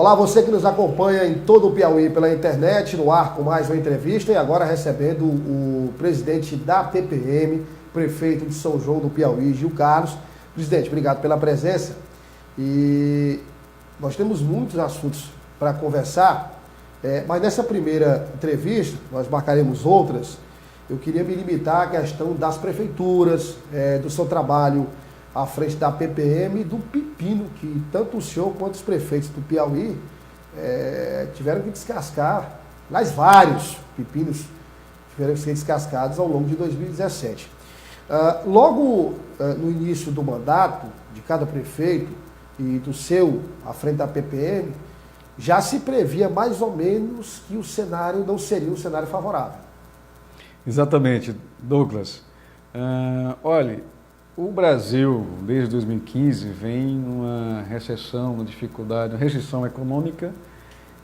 Olá, você que nos acompanha em todo o Piauí pela internet, no ar com mais uma entrevista e agora recebendo o presidente da PPM, prefeito de São João do Piauí, Gil Carlos. Presidente, obrigado pela presença e nós temos muitos assuntos para conversar, mas nessa primeira entrevista, nós marcaremos outras. Eu queria me limitar à questão das prefeituras, do seu trabalho à frente da PPM e do pepino que tanto o senhor quanto os prefeitos do Piauí tiveram que descascar, mas vários pepinos tiveram que ser descascados ao longo de 2017. Logo no início do mandato de cada prefeito e do seu à frente da PPM, já se previa mais ou menos que o cenário não seria um cenário favorável. Exatamente, Douglas. Olha, o Brasil, desde 2015, vem numa recessão, uma dificuldade, uma restrição econômica,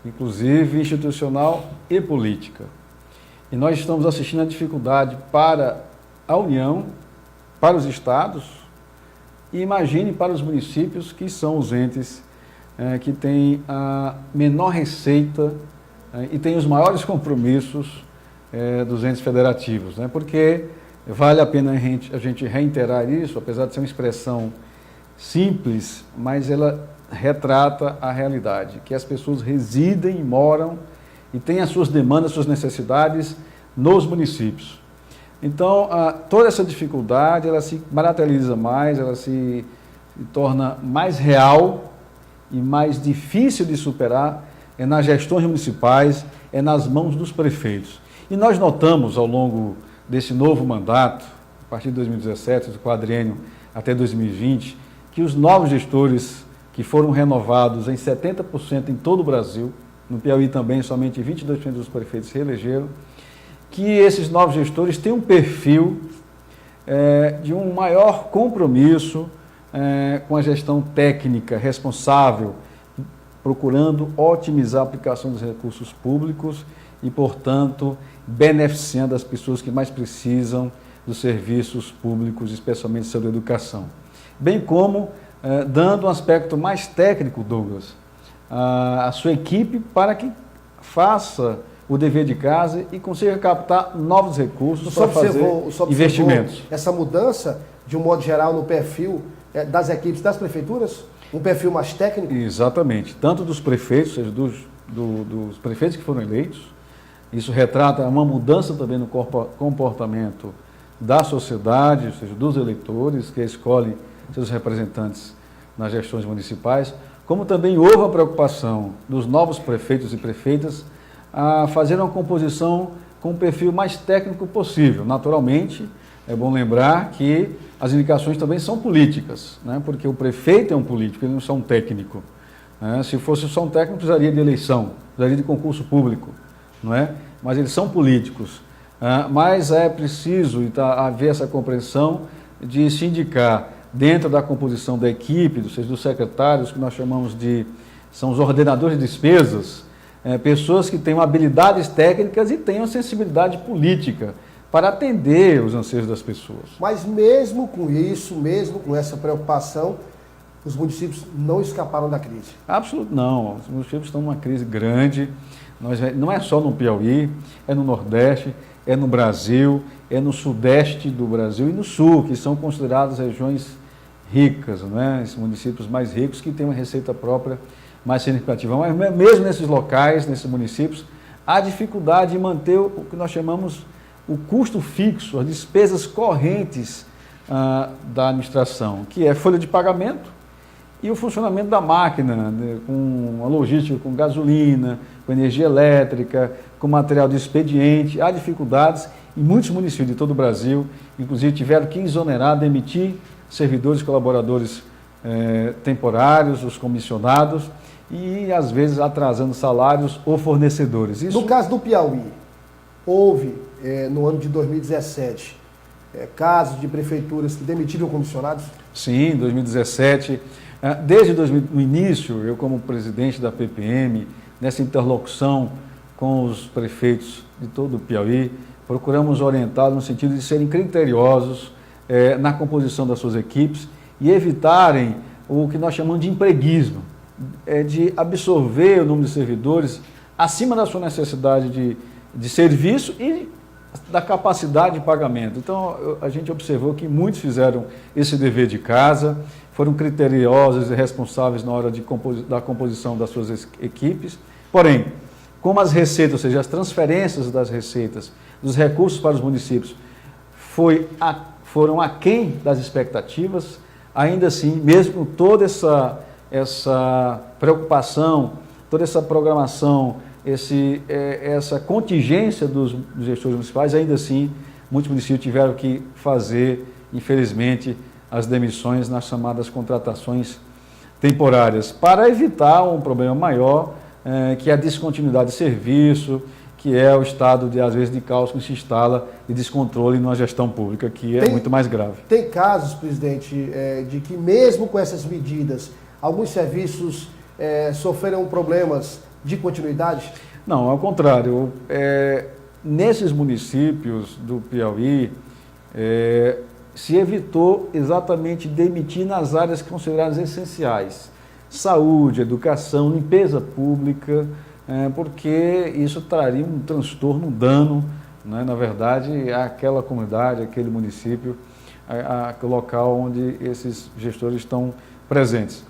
inclusive institucional e política. E nós estamos assistindo a dificuldade para a União, para os estados e imagine para os municípios, que são os entes que têm a menor receita e têm os maiores compromissos dos entes federativos, né? Porque vale a pena a gente reiterar isso, apesar de ser uma expressão simples, mas ela retrata a realidade, que as pessoas residem, moram e têm as suas demandas, suas necessidades nos municípios. Então, toda essa dificuldade, ela se materializa mais, ela se torna mais real e mais difícil de superar nas gestões municipais, nas mãos dos prefeitos. E nós notamos ao longo desse novo mandato, a partir de 2017, do quadriênio até 2020, que os novos gestores que foram renovados em 70% em todo o Brasil, no Piauí também somente 22% dos prefeitos se reelegeram, que esses novos gestores têm um perfil de um maior compromisso com a gestão técnica responsável, procurando otimizar a aplicação dos recursos públicos e, portanto, beneficiando as pessoas que mais precisam dos serviços públicos, especialmente sobre a educação. Bem como dando um aspecto mais técnico, Douglas, à sua equipe para que faça o dever de casa e consiga captar novos recursos para fazer investimentos. Essa mudança, de um modo geral, no perfil das equipes das prefeituras? Um perfil mais técnico? Exatamente. Tanto dos prefeitos, ou seja, dos prefeitos que foram eleitos. Isso retrata uma mudança também no comportamento da sociedade, ou seja, dos eleitores que escolhem seus representantes nas gestões municipais, como também houve a preocupação dos novos prefeitos e prefeitas a fazer uma composição com o perfil mais técnico possível. Naturalmente, é bom lembrar que as indicações também são políticas, né? Porque o prefeito é um político, ele não é só um técnico. Né? Se fosse só um técnico, precisaria de eleição, precisaria de concurso público, não é? Mas eles são políticos. Mas é preciso haver essa compreensão de se indicar dentro da composição da equipe, dos secretários, que nós chamamos são os ordenadores de despesas, pessoas que tenham habilidades técnicas e tenham sensibilidade política para atender os anseios das pessoas. Mas mesmo com isso, mesmo com essa preocupação, os municípios não escaparam da crise? Absolutamente não. Os municípios estão numa crise grande. Não é só no Piauí, é no Nordeste, é no Brasil, é no Sudeste do Brasil e no Sul, que são consideradas regiões ricas, né? Esses municípios mais ricos que têm uma receita própria mais significativa. Mas mesmo nesses locais, nesses municípios, há dificuldade de manter o que nós chamamos o custo fixo, as despesas correntes da administração, que é folha de pagamento e o funcionamento da máquina, né, com a logística, com gasolina, com energia elétrica, com material de expediente. Há dificuldades e muitos municípios de todo o Brasil, inclusive, tiveram que exonerar, demitir servidores, colaboradores temporários, os comissionados, e às vezes atrasando salários ou fornecedores. No caso do Piauí, houve no ano de 2017 casos de prefeituras que demitiram comissionados? Sim, em 2017. Desde o início, eu como presidente da PPM, nessa interlocução com os prefeitos de todo o Piauí, procuramos orientá-los no sentido de serem criteriosos na composição das suas equipes e evitarem o que nós chamamos de empreguismo. de absorver o número de servidores acima da sua necessidade de serviço e da capacidade de pagamento. Então, a gente observou que muitos fizeram esse dever de casa, foram criteriosos e responsáveis na hora da composição das suas equipes. Porém, como as receitas, ou seja, as transferências das receitas, dos recursos para os municípios, foram aquém das expectativas, ainda assim, mesmo com toda essa preocupação, toda essa programação, essa contingência dos gestores municipais, ainda assim, muitos municípios tiveram que fazer, infelizmente, as demissões nas chamadas contratações temporárias, para evitar um problema maior, que é a descontinuidade de serviço, que é o estado, às vezes, de caos que se instala e descontrole numa gestão pública, que é muito mais grave. Tem casos, presidente, de que mesmo com essas medidas, alguns serviços sofreram problemas de continuidade? Não, ao contrário. Nesses municípios do Piauí, se evitou exatamente demitir nas áreas consideradas essenciais. Saúde, educação, limpeza pública, porque isso traria um transtorno, um dano, né, na verdade, àquela comunidade, àquele município, aquele local onde esses gestores estão presentes.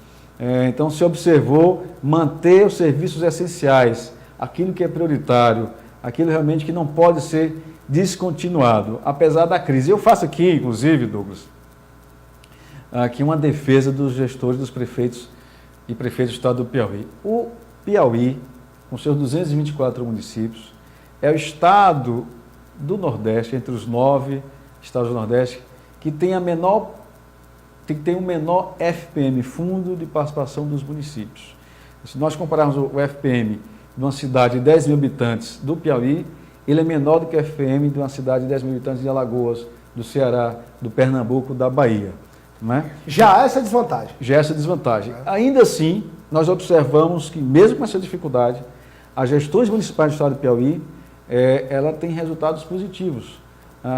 Então, se observou manter os serviços essenciais, aquilo que é prioritário, aquilo realmente que não pode ser descontinuado, apesar da crise. Eu faço aqui, inclusive, Douglas, aqui uma defesa dos gestores, dos prefeitos e prefeitos do estado do Piauí. O Piauí, com seus 224 municípios, é o estado do Nordeste, entre os 9 estados do Nordeste, que tem o menor FPM, Fundo de Participação dos Municípios. Se nós compararmos o FPM de uma cidade de 10 mil habitantes do Piauí, ele é menor do que o FPM de uma cidade de 10 mil habitantes de Alagoas, do Ceará, do Pernambuco, da Bahia. Não é? Já há essa desvantagem. Já há essa desvantagem. Ainda assim, nós observamos que, mesmo com essa dificuldade, as gestões municipais do estado do Piauí, ela tem resultados positivos.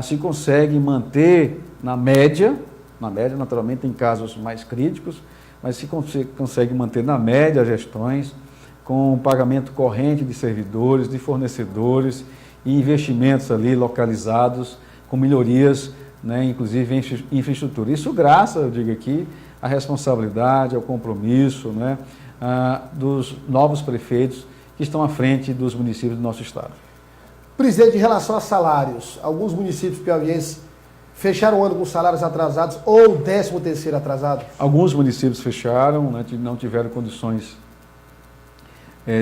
Se consegue manter na média, naturalmente tem casos mais críticos, mas se consegue manter na média as gestões, com o pagamento corrente de servidores, de fornecedores e investimentos ali localizados, com melhorias, né, inclusive em infraestrutura. Isso graças, eu digo aqui, à responsabilidade, ao compromisso, né, dos novos prefeitos que estão à frente dos municípios do nosso estado. Presidente, em relação a salários, alguns municípios piauienses fecharam o ano com salários atrasados ou 13º atrasado? Alguns municípios fecharam, né, não tiveram condições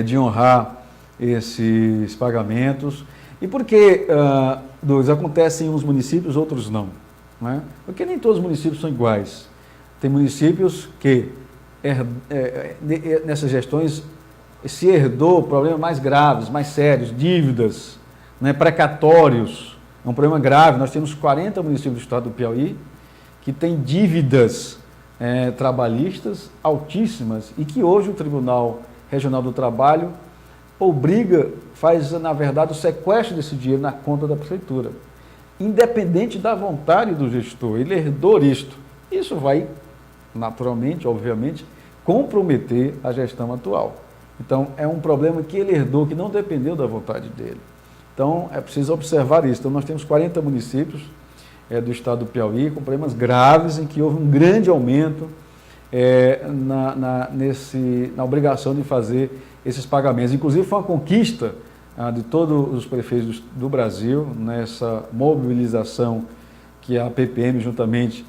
de honrar esses pagamentos. E por que acontecem em uns municípios, outros não? Né? Porque nem todos os municípios são iguais. Tem municípios que, nessas gestões, se herdou problemas mais graves, mais sérios, dívidas, né, precatórios. É um problema grave. Nós temos 40 municípios do estado do Piauí que têm dívidas trabalhistas altíssimas e que hoje o Tribunal Regional do Trabalho faz, na verdade, o sequestro desse dinheiro na conta da prefeitura. Independente da vontade do gestor, ele herdou isto. Isso vai, naturalmente, obviamente, comprometer a gestão atual. Então, é um problema que ele herdou, que não dependeu da vontade dele. Então, é preciso observar isso. Então, nós temos 40 municípios do estado do Piauí com problemas graves, em que houve um grande aumento na obrigação de fazer esses pagamentos. Inclusive, foi uma conquista de todos os prefeitos do Brasil, nessa mobilização que a PPM, juntamente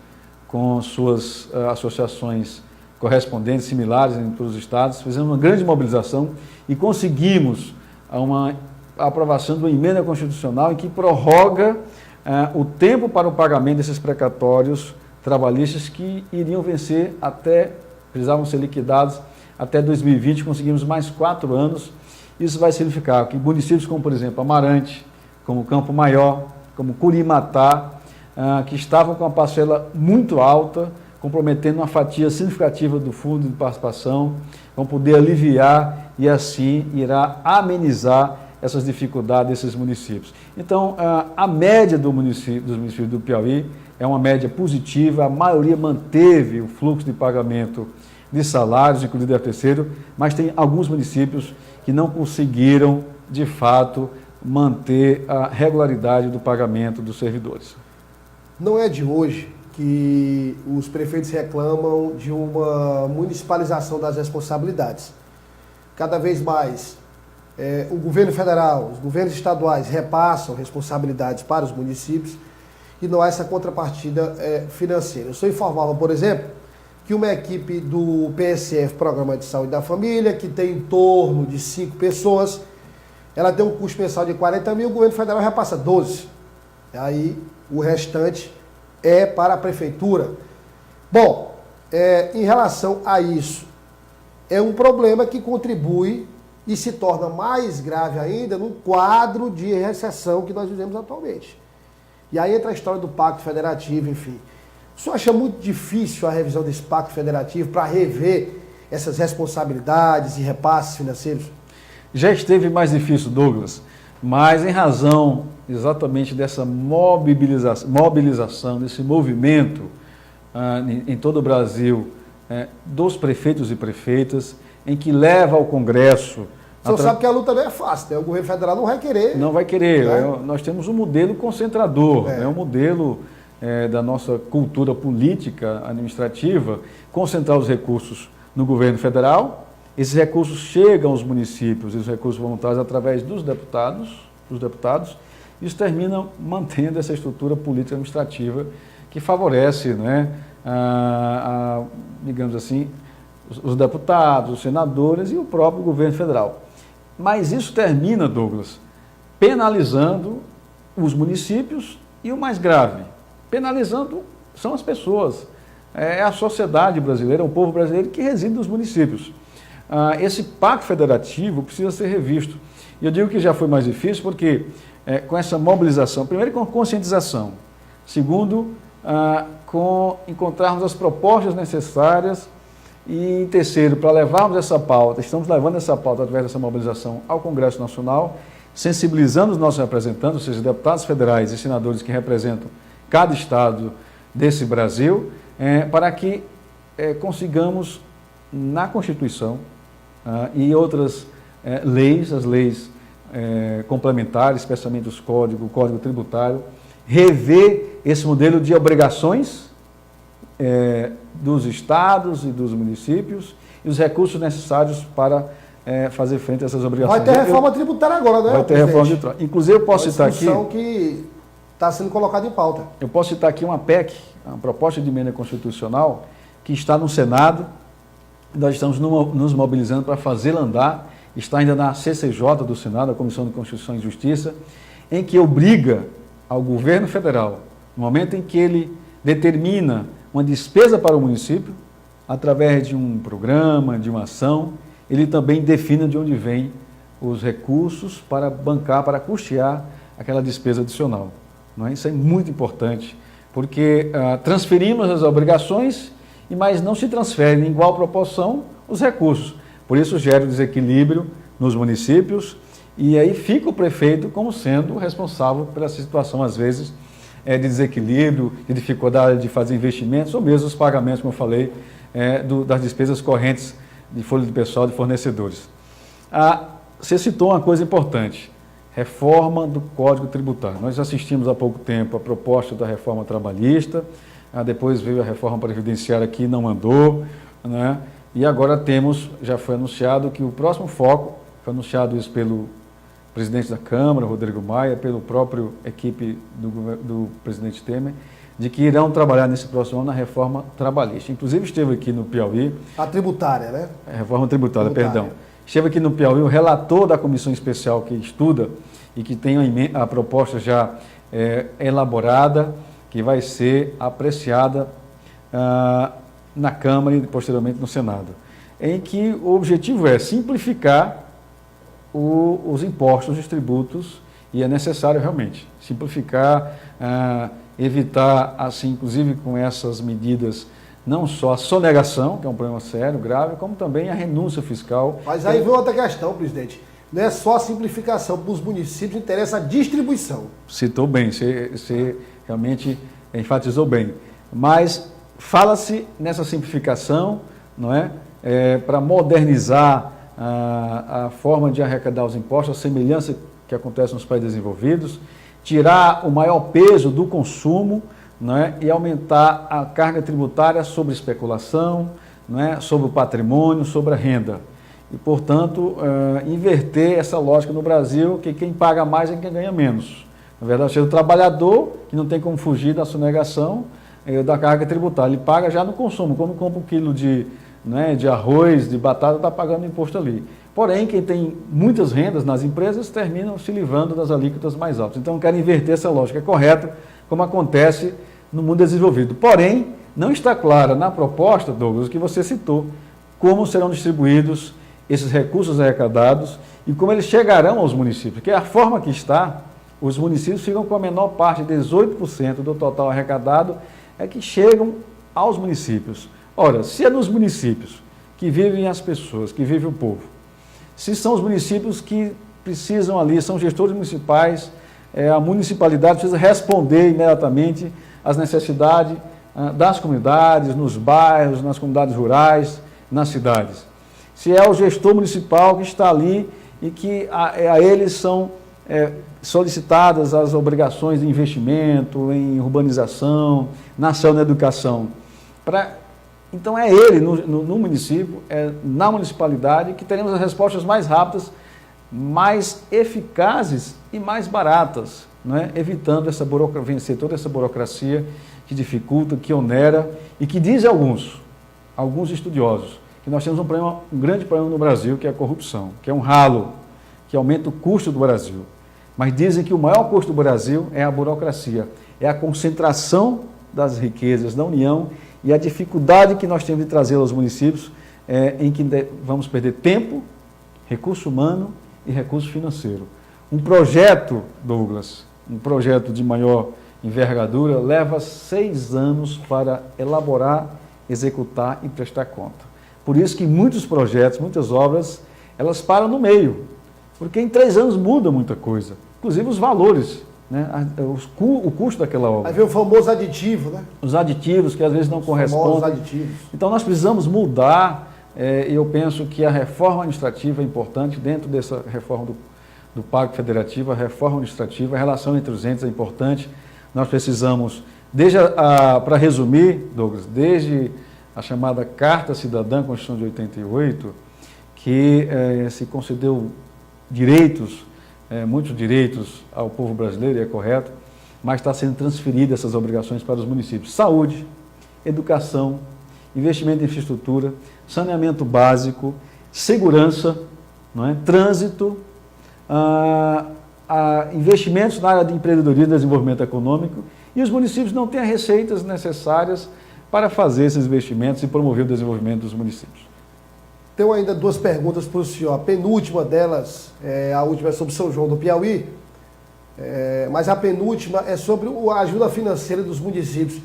com suas associações correspondentes, similares em todos os estados, fizemos uma grande mobilização e conseguimos a aprovação de uma emenda constitucional em que prorroga o tempo para o pagamento desses precatórios trabalhistas que iriam vencer precisavam ser liquidados até 2020, conseguimos mais 4 anos. Isso vai significar que municípios como, por exemplo, Amarante, como Campo Maior, como Curimatá, que estavam com uma parcela muito alta, comprometendo uma fatia significativa do fundo de participação, vão poder aliviar e assim irá amenizar essas dificuldades desses municípios. Então, a média dos municípios do Piauí é uma média positiva, a maioria manteve o fluxo de pagamento de salários, inclusive de terceiro, mas tem alguns municípios que não conseguiram, de fato, manter a regularidade do pagamento dos servidores. Não é de hoje que os prefeitos reclamam de uma municipalização das responsabilidades. Cada vez mais, o governo federal, os governos estaduais repassam responsabilidades para os municípios e não há essa contrapartida financeira. Eu só informava, por exemplo, que uma equipe do PSF, Programa de Saúde da Família, que tem em torno de 5 pessoas, ela tem um custo mensal de 40 mil, o governo federal repassa 12. Aí o restante é para a prefeitura. Bom, em relação a isso, é um problema que contribui e se torna mais grave ainda no quadro de recessão que nós vivemos atualmente. E aí entra a história do Pacto Federativo, enfim. O senhor acha muito difícil a revisão desse Pacto Federativo para rever essas responsabilidades e repasses financeiros? Já esteve mais difícil, Douglas, mas em razão exatamente dessa mobilização, desse movimento em todo o Brasil, dos prefeitos e prefeitas, em que leva ao Congresso... O senhor sabe que a luta não é fácil, né? O governo federal não vai querer. Não vai querer. Né? Nós temos um modelo concentrador, um modelo da nossa cultura política, administrativa, concentrar os recursos no governo federal. Esses recursos chegam aos municípios, os recursos voluntários, através dos deputados, e isso termina mantendo essa estrutura política administrativa que favorece, né, digamos assim, os deputados, os senadores e o próprio governo federal. Mas isso termina, Douglas, penalizando os municípios e o mais grave, penalizando são as pessoas, é a sociedade brasileira, o povo brasileiro que reside nos municípios. Esse pacto federativo precisa ser revisto. E eu digo que já foi mais difícil porque com essa mobilização, primeiro com conscientização, segundo, com encontrarmos as propostas necessárias e terceiro, para levarmos essa pauta, estamos levando essa pauta através dessa mobilização ao Congresso Nacional, sensibilizando os nossos representantes, ou seja, deputados federais e senadores que representam cada estado desse Brasil, para que consigamos, na Constituição e outras leis, as leis complementares, especialmente o Código Tributário, rever esse modelo de obrigações dos estados e dos municípios e os recursos necessários para fazer frente a essas obrigações. Vai ter reforma tributária agora, né? Vai ter reforma tributária. Inclusive, eu posso citar aqui... Uma discussão que está sendo colocada em pauta. Eu posso citar aqui uma PEC, uma proposta de emenda constitucional, que está no Senado. Nós estamos nos mobilizando para fazê-la andar. Está ainda na CCJ do Senado, a Comissão de Constituição e Justiça, em que obriga ao governo federal, no momento em que ele determina uma despesa para o município, através de um programa, de uma ação, ele também define de onde vem os recursos para bancar, para custear aquela despesa adicional. Não é? Isso é muito importante, porque transferimos as obrigações, mas não se transferem em igual proporção os recursos. Por isso gera o desequilíbrio nos municípios e aí fica o prefeito como sendo o responsável pela situação, às vezes, de desequilíbrio, de dificuldade de fazer investimentos ou mesmo os pagamentos, como eu falei, das despesas correntes de folha de pessoal, de fornecedores. Você citou uma coisa importante, reforma do Código Tributário. Nós assistimos há pouco tempo a proposta da reforma trabalhista, depois veio a reforma previdenciária que não andou, né? E agora já foi anunciado que o próximo foco, foi anunciado isso pelo presidente da Câmara, Rodrigo Maia, pelo próprio equipe do presidente Temer, de que irão trabalhar nesse próximo ano na reforma trabalhista. Inclusive esteve aqui no Piauí... A tributária, né? Reforma tributária, perdão. Esteve aqui no Piauí o relator da comissão especial que estuda e que tem a proposta já elaborada, que vai ser apreciada na Câmara e posteriormente no Senado, em que o objetivo é simplificar os impostos, os tributos, e é necessário realmente simplificar, evitar, assim, inclusive com essas medidas, não só a sonegação, que é um problema sério, grave, como também a renúncia fiscal. Mas aí vem outra questão, presidente. Não é só a simplificação para os municípios, interessa a distribuição. Citou bem, você realmente enfatizou bem. Mas fala-se nessa simplificação não é? Para modernizar a forma de arrecadar os impostos, a semelhança que acontece nos países desenvolvidos, tirar o maior peso do consumo, não é? E aumentar a carga tributária sobre especulação, não é? Sobre o patrimônio, sobre a renda. E, portanto, inverter essa lógica no Brasil, que quem paga mais é quem ganha menos. Na verdade, é o trabalhador, que não tem como fugir da sonegação da carga tributária. Ele paga já no consumo. Quando compra um quilo de arroz, de batata, está pagando imposto ali. Porém, quem tem muitas rendas nas empresas terminam se livrando das alíquotas mais altas. Então, eu quero inverter essa lógica correta, como acontece no mundo desenvolvido. Porém, não está clara na proposta, Douglas, que você citou, como serão distribuídos esses recursos arrecadados e como eles chegarão aos municípios. Porque a forma que está, os municípios ficam com a menor parte, 18% do total arrecadado, que chegam aos municípios. Ora, se é nos municípios que vivem as pessoas, que vive o povo, se são os municípios que precisam ali, são gestores municipais, a municipalidade precisa responder imediatamente às necessidades das comunidades, nos bairros, nas comunidades rurais, nas cidades. Se é o gestor municipal que está ali e que a eles são solicitadas as obrigações de investimento em urbanização, na saúde, na educação. Então é ele, no município, na municipalidade, que teremos as respostas mais rápidas, mais eficazes e mais baratas, não é? Evitando vencer toda essa burocracia que dificulta, que onera e que dizem alguns estudiosos, que nós temos um grande problema no Brasil, que é a corrupção, que é um ralo, que aumenta o custo do Brasil. Mas dizem que o maior custo do Brasil é a burocracia, é a concentração das riquezas da União e a dificuldade que nós temos de trazer aos municípios, em que vamos perder tempo, recurso humano e recurso financeiro. Um projeto, Douglas, um projeto de maior envergadura, leva 6 anos para elaborar, executar e prestar conta. Por isso que muitos projetos, muitas obras, elas param no meio, porque em 3 anos muda muita coisa, inclusive os valores, né? O custo daquela obra. Aí vem o famoso aditivo, né? Os aditivos que às vezes não correspondem. Os aditivos. Então nós precisamos mudar, e eu penso que a reforma administrativa é importante, dentro dessa reforma do Pacto Federativo, a reforma administrativa, a relação entre os entes é importante. Nós precisamos, para resumir, Douglas, desde a chamada Carta Cidadã, Constituição de 88, que se concedeu direitos, muitos direitos ao povo brasileiro, e é correto, mas está sendo transferida essas obrigações para os municípios. Saúde, educação, investimento em infraestrutura, saneamento básico, segurança, não é? Trânsito, investimentos na área de empreendedorismo e desenvolvimento econômico, e os municípios não têm as receitas necessárias para fazer esses investimentos e promover o desenvolvimento dos municípios. Tenho ainda 2 perguntas para o senhor. A penúltima delas, a última é sobre São João do Piauí, mas a penúltima é sobre a ajuda financeira dos municípios.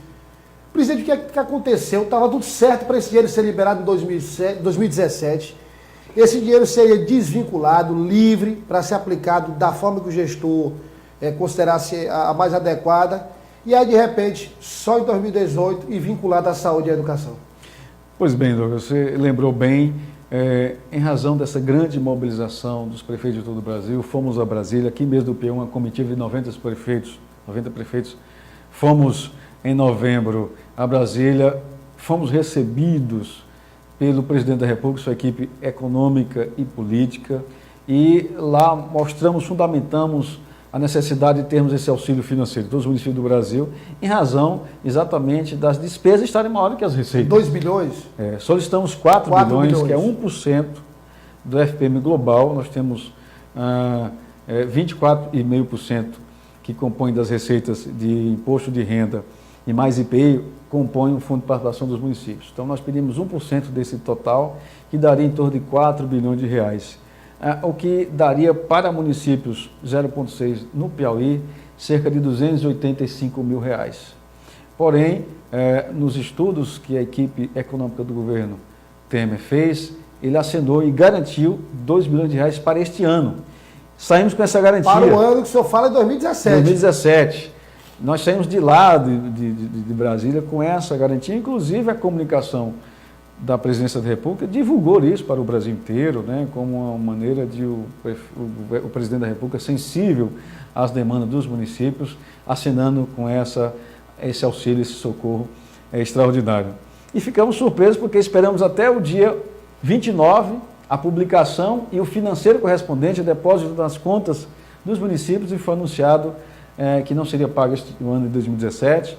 Presidente, o que aconteceu? Estava tudo certo para esse dinheiro ser liberado em 2017. Esse dinheiro seria desvinculado, livre, para ser aplicado da forma que o gestor considerasse a mais adequada. E aí, de repente, só em 2018 e vinculado à saúde e à educação. Pois bem, Douglas, você lembrou bem, em razão dessa grande mobilização dos prefeitos de todo o Brasil, fomos a Brasília, aqui mesmo do Piauí, uma comitiva de 90 prefeitos, fomos em novembro a Brasília, fomos recebidos pelo presidente da República, sua equipe econômica e política, e lá fundamentamos a necessidade de termos esse auxílio financeiro, todos os municípios do Brasil, em razão exatamente das despesas estarem maiores que as receitas. 2 bilhões? Solicitamos 4 bilhões, que é 1% do FPM global. Nós temos 24,5% que compõem das receitas de imposto de renda e mais IPI, compõem o Fundo de Participação dos Municípios. Então nós pedimos 1% desse total, que daria em torno de 4 bilhões de reais. O que daria para municípios 0,6 no Piauí, cerca de 285 mil reais. Porém, nos estudos que a equipe econômica do governo Temer fez, ele acenou e garantiu 2 bilhões de reais para este ano. Saímos com essa garantia. Para o ano que o senhor fala é 2017. 2017. Nós saímos de lá, de Brasília, com essa garantia, inclusive a comunicação da Presidência da República divulgou isso para o Brasil inteiro, né, como uma maneira de o Presidente da República sensível às demandas dos municípios, assinando com esse auxílio, esse socorro extraordinário. E ficamos surpresos porque esperamos até o dia 29 a publicação e o financeiro correspondente a depósito das contas dos municípios, e foi anunciado que não seria pago este ano de 2017.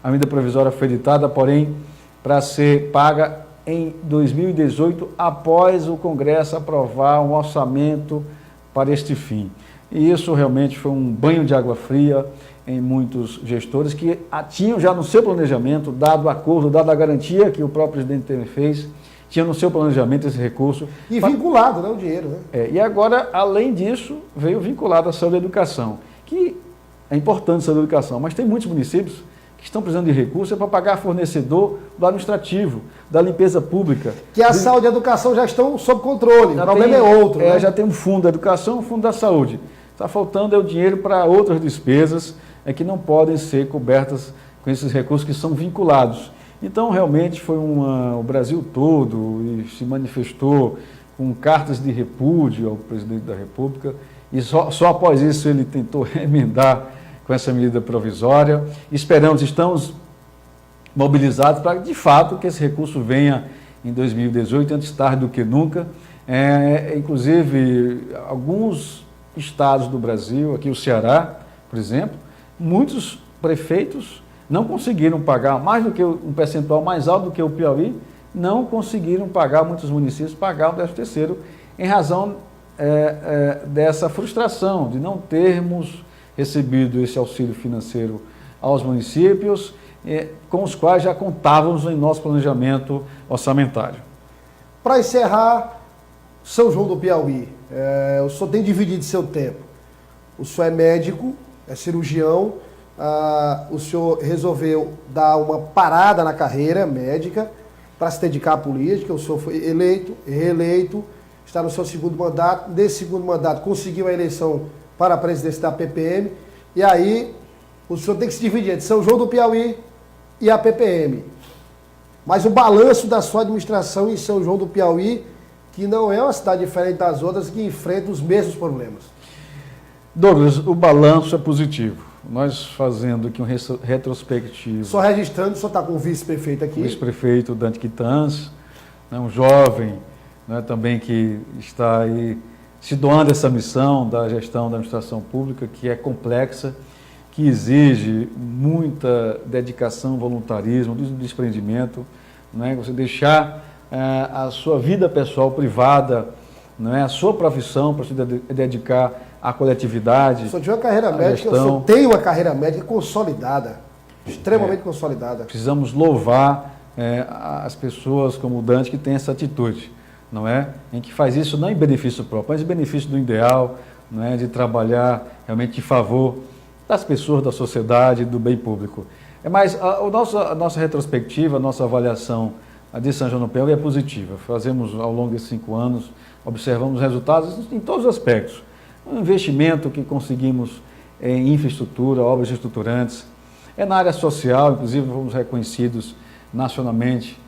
A medida provisória foi editada, porém, para ser paga em 2018, após o Congresso aprovar um orçamento para este fim. E isso realmente foi um banho de água fria em muitos gestores que tinham já no seu planejamento, dado o acordo, dado a garantia que o próprio presidente Temer fez, tinha no seu planejamento esse recurso. E vinculado, né, o dinheiro, né? E agora, além disso, veio vinculado à saúde e educação, que é importante a saúde e educação, mas tem muitos municípios que estão precisando de recursos para pagar fornecedor do administrativo, da limpeza pública. Que a saúde e a educação já estão sob controle, o problema é outro. Né? Já tem um fundo da educação, um fundo da saúde. Está faltando o dinheiro para outras despesas que não podem ser cobertas com esses recursos que são vinculados. Então, realmente, foi o Brasil todo e se manifestou com cartas de repúdio ao presidente da República, e só após isso ele tentou emendar com essa medida provisória. Estamos mobilizados para, de fato, que esse recurso venha em 2018, antes tarde do que nunca. Inclusive, alguns estados do Brasil, aqui o Ceará, por exemplo, muitos prefeitos não conseguiram pagar, mais do que um percentual mais alto do que o Piauí, não conseguiram pagar, muitos municípios pagar o 13º, em razão dessa frustração de não termos recebido esse auxílio financeiro aos municípios, com os quais já contávamos em nosso planejamento orçamentário. Para encerrar, São João do Piauí, o senhor tem dividido seu tempo. O senhor é médico, é cirurgião, o senhor resolveu dar uma parada na carreira médica para se dedicar à política. O senhor foi eleito, reeleito, está no seu segundo mandato. Nesse segundo mandato conseguiu a eleição para a presidência da PPM, e aí o senhor tem que se dividir entre São João do Piauí e a PPM. Mas o balanço da sua administração em São João do Piauí, que não é uma cidade diferente das outras, que enfrenta os mesmos problemas. Douglas, o balanço é positivo. Nós fazendo aqui um retrospectivo. Só registrando, o senhor está com o vice-prefeito aqui. O vice-prefeito Dante Quitans, né, um jovem, né, também que está aí se doando essa missão da gestão da administração pública, que é complexa, que exige muita dedicação, voluntarismo, desprendimento, né, você deixar a sua vida pessoal, privada, não é, a sua profissão para se dedicar à coletividade. O senhor tinha uma carreira médica, o senhor tem uma carreira médica consolidada, extremamente consolidada. Precisamos louvar as pessoas como o Dante que tem essa atitude, não é? Em que faz isso não em benefício próprio, mas em benefício do ideal, não é? De trabalhar realmente em favor das pessoas, da sociedade, do bem público. Mas a nossa retrospectiva, a nossa avaliação de São João do Piauí é positiva. Fazemos ao longo desses 5 anos, observamos resultados em todos os aspectos. Um investimento que conseguimos em infraestrutura, obras estruturantes. Na área social, inclusive, fomos reconhecidos nacionalmente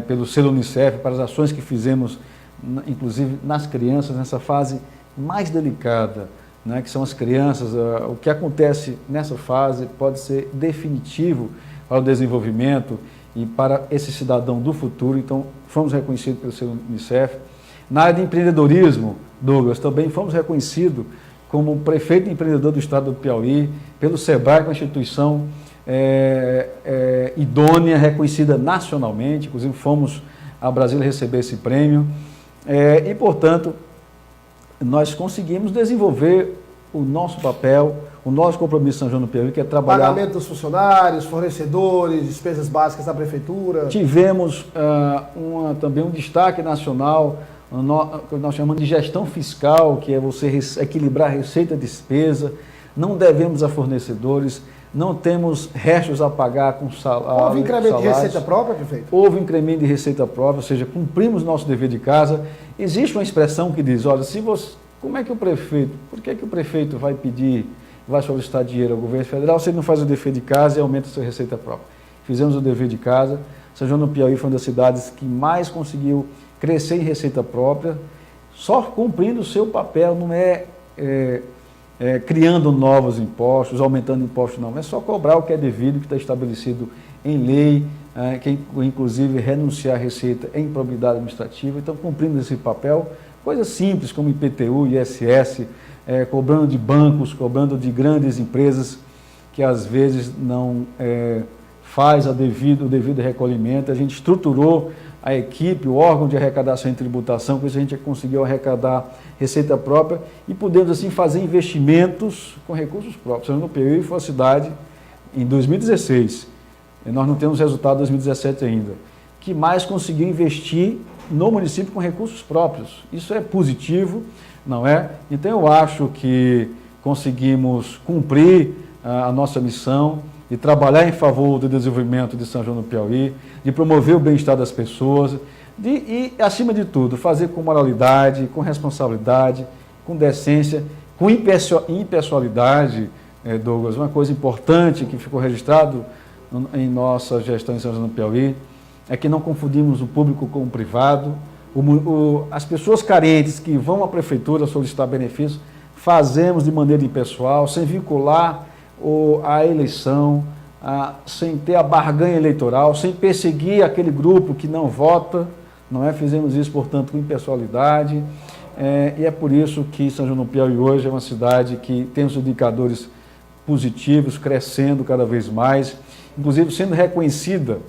pelo selo Unicef, para as ações que fizemos, inclusive nas crianças, nessa fase mais delicada, né, que são as crianças. O que acontece nessa fase pode ser definitivo para o desenvolvimento e para esse cidadão do futuro. Então, fomos reconhecidos pelo selo Unicef. Na área de empreendedorismo, Douglas, também fomos reconhecidos como prefeito empreendedor do estado do Piauí, pelo SEBRAE, uma instituição idônea, reconhecida nacionalmente. Inclusive, fomos a Brasília receber esse prêmio. E, portanto, nós conseguimos desenvolver o nosso papel, o nosso compromisso em São João do Piauí, que é trabalhar... Pagamento dos funcionários, fornecedores, despesas básicas da prefeitura. Tivemos também um destaque nacional, que nós chamamos de gestão fiscal, que é você equilibrar receita e despesa. Não devemos a fornecedores, não temos restos a pagar com salário. Houve incremento de receita própria, prefeito? Houve incremento de receita própria, ou seja, cumprimos nosso dever de casa. Existe uma expressão que diz, olha, por que o prefeito vai solicitar dinheiro ao governo federal se ele não faz o dever de casa e aumenta a sua receita própria? Fizemos o dever de casa, São João do Piauí foi uma das cidades que mais conseguiu crescer em receita própria, só cumprindo o seu papel, não é, criando novos impostos, aumentando impostos, não. É só cobrar o que é devido, que está estabelecido em lei, que inclusive renunciar à receita é improbidade administrativa. Então, cumprindo esse papel, coisas simples como IPTU, ISS, cobrando de bancos, cobrando de grandes empresas que às vezes não faz o devido recolhimento. A gente estruturou a equipe, o órgão de arrecadação e tributação, com isso a gente conseguiu arrecadar receita própria e podemos assim fazer investimentos com recursos próprios. São João do Piauí foi a cidade, em 2016, e nós não temos resultado de 2017 ainda, que mais conseguiu investir no município com recursos próprios. Isso é positivo, não é? Então eu acho que conseguimos cumprir a nossa missão de trabalhar em favor do desenvolvimento de São João do Piauí, de promover o bem-estar das pessoas, e, acima de tudo, fazer com moralidade, com responsabilidade, com decência, com impessoalidade, Douglas. Uma coisa importante que ficou registrado em nossa gestão em São João do Piauí é que não confundimos o público com o privado. As pessoas carentes que vão à prefeitura solicitar benefícios, fazemos de maneira impessoal, sem vincular a eleição, sem ter a barganha eleitoral, sem perseguir aquele grupo que não vota, não é? Fizemos isso, portanto, com impessoalidade, e é por isso que São João do Piauí hoje é uma cidade que tem os indicadores positivos, crescendo cada vez mais, inclusive sendo reconhecida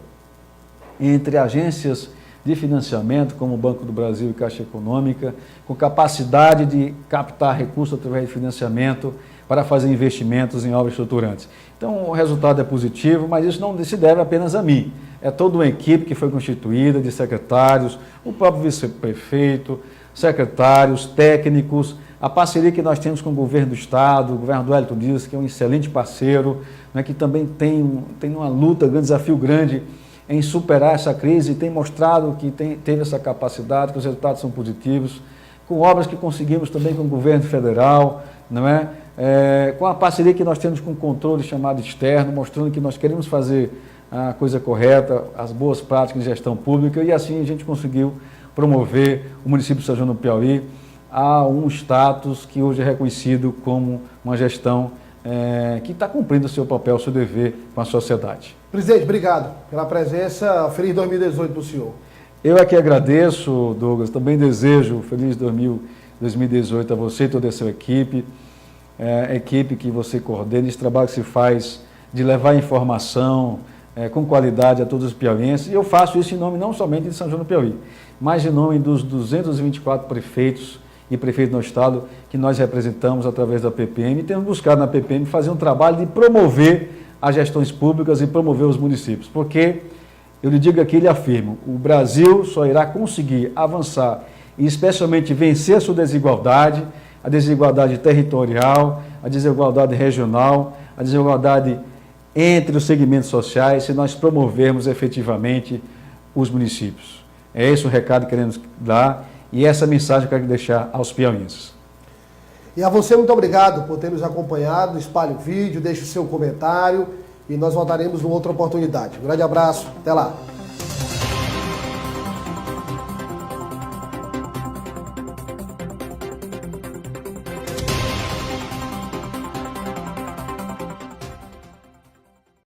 entre agências de financiamento, como o Banco do Brasil e Caixa Econômica, com capacidade de captar recursos através de financiamento para fazer investimentos em obras estruturantes. Então, o resultado é positivo, mas isso não se deve apenas a mim. É toda uma equipe que foi constituída de secretários, o próprio vice-prefeito, secretários, técnicos, a parceria que nós temos com o governo do Estado, o governador Hélito Dias, que é um excelente parceiro, né, que também tem uma luta, um desafio grande em superar essa crise, e tem mostrado que teve essa capacidade, que os resultados são positivos, com obras que conseguimos também com o governo federal, não é? Com a parceria que nós temos com o controle chamado externo, mostrando que nós queremos fazer a coisa correta, as boas práticas de gestão pública, e assim a gente conseguiu promover o município de São João do Piauí a um status que hoje é reconhecido como uma gestão que está cumprindo o seu papel, o seu dever com a sociedade. Presidente, obrigado pela presença. Feliz 2018 para o senhor. Eu aqui agradeço, Douglas, também desejo feliz 2018 a você e toda a sua equipe, a equipe que você coordena, esse trabalho que se faz de levar informação com qualidade a todos os piauienses. E eu faço isso em nome não somente de São João do Piauí, mas em nome dos 224 prefeitos e prefeitos no estado que nós representamos através da PPM, e temos buscado na PPM fazer um trabalho de promover as gestões públicas e promover os municípios, porque eu lhe digo aqui e lhe afirmo, o Brasil só irá conseguir avançar e especialmente vencer a sua desigualdade, a desigualdade territorial, a desigualdade regional, a desigualdade entre os segmentos sociais, se nós promovermos efetivamente os municípios. É esse o recado que queremos dar e essa mensagem que eu quero deixar aos piauienses. E a você, muito obrigado por ter nos acompanhado. Espalhe o vídeo, deixe o seu comentário e nós voltaremos em outra oportunidade. Um grande abraço, até lá.